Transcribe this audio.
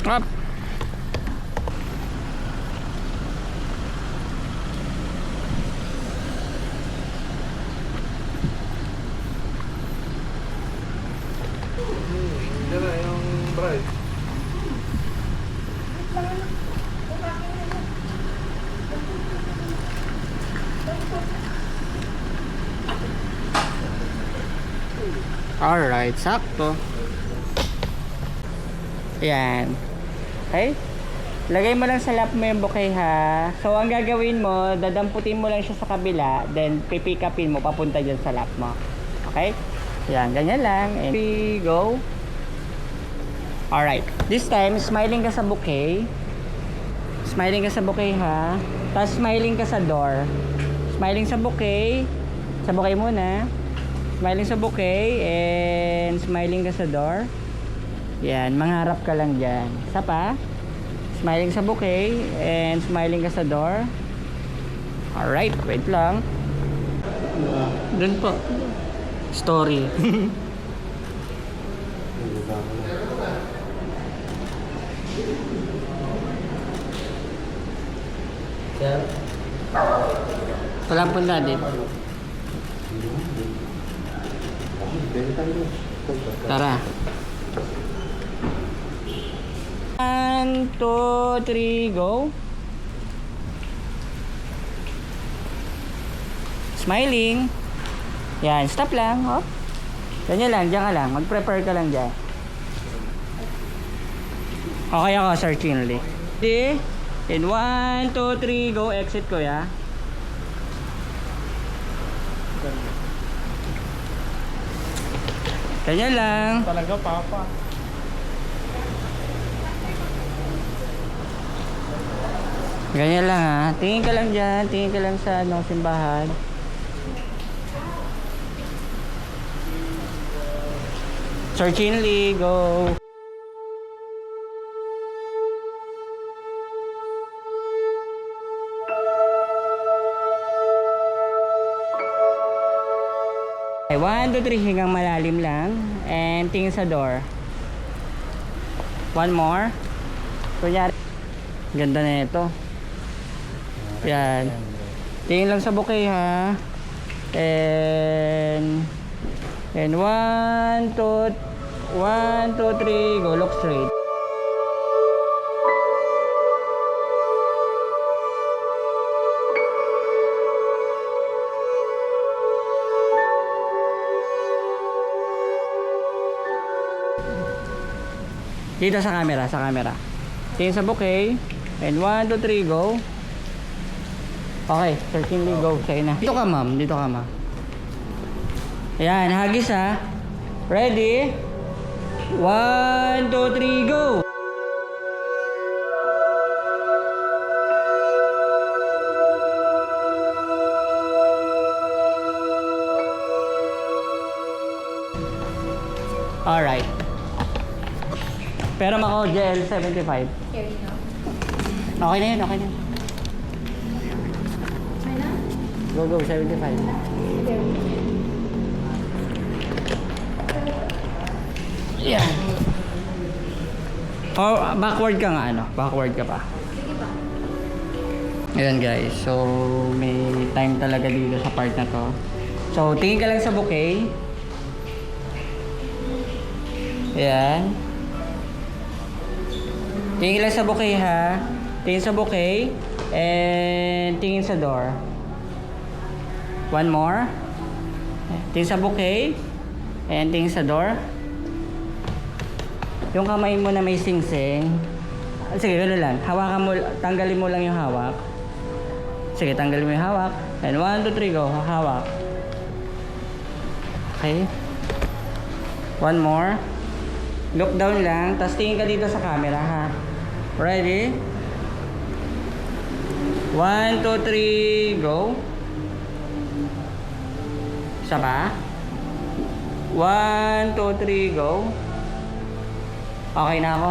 Up. Yan na yung bride. Alright, sakto. Ayan. Okay? Lagay mo lang sa lap mo yung bouquet ha. So, ang gagawin mo, dadamputin mo lang siya sa kabila, then pipick upin mo papunta dyan sa lap mo. Okay? Ayan, ganyan lang. And we go. Alright. This time, smiling ka sa bouquet. Smiling ka sa bouquet ha. Tapos smiling ka sa door. Smiling sa bouquet. Sa bouquet muna. Smiling sa bouquet and smiling ka sa door. Yan, mangharap ka lang dyan. Isa pa. Smiling sa bouquet and smiling ka sa door. Alright, wait lang. Dun po. Story. Wala po natin. Tara. 1, 2, 3, go. Smiling. Yan, stop lang. Oh. Ganyan lang, diyan ka lang. Mag-prepare ka lang dyan. Okay ako, Sir Chinley. Ready? In 1, 2, 3, go. Exit ko, ya. Ganyan lang. Talaga, papa. Ganyan lang ha. Tingin ka lang dyan. Tingin ka lang sa simbahan. Sir Chinley, go. Okay, 1, 2, 3 hanggang malalim lang. And tingin sa door. One more. Kunyari. Ganda na ito. Yan. Tingin lang sa bouquet ha. And 1, 2, 1, 2, 3, go. Look straight. Dito sa camera, sa camera. Tingin sa bouquet. And 1, 2, 3, go. Okay, certainly go. Sa'yo na. Dito ka, ma'am. Dito ka, ma'am. Ayan, hagis ha. Ready? 1, 2, 3, go. Alright. Pero ako, gel 75. Carry no? Okay na yun, okay na yun. Okay na? Go, go, 75. Yan. Oh, backward ka nga, ano? Backward ka pa. Sige pa. Ayan guys, so may time talaga dito sa part na to. So, tingin ka lang sa bouquet. Ayan. Tingin lang sa bouquet ha. Tingin sa bouquet. And tingin sa door. One more. Tingin sa bouquet. And tingin sa door. Yung kamay mo na may singsing. Sige, gano'n lang. Hawakan mo, tanggalin mo lang yung hawak. Sige, tanggalin mo yung hawak. And 1, 2, 3, go. Hawak. Okay. One more. Look down lang. Tapos tingin ka dito sa camera ha. Ready? 1, 2, 3, go. Isa pa. 1, 2, 3, go. Okay na ako.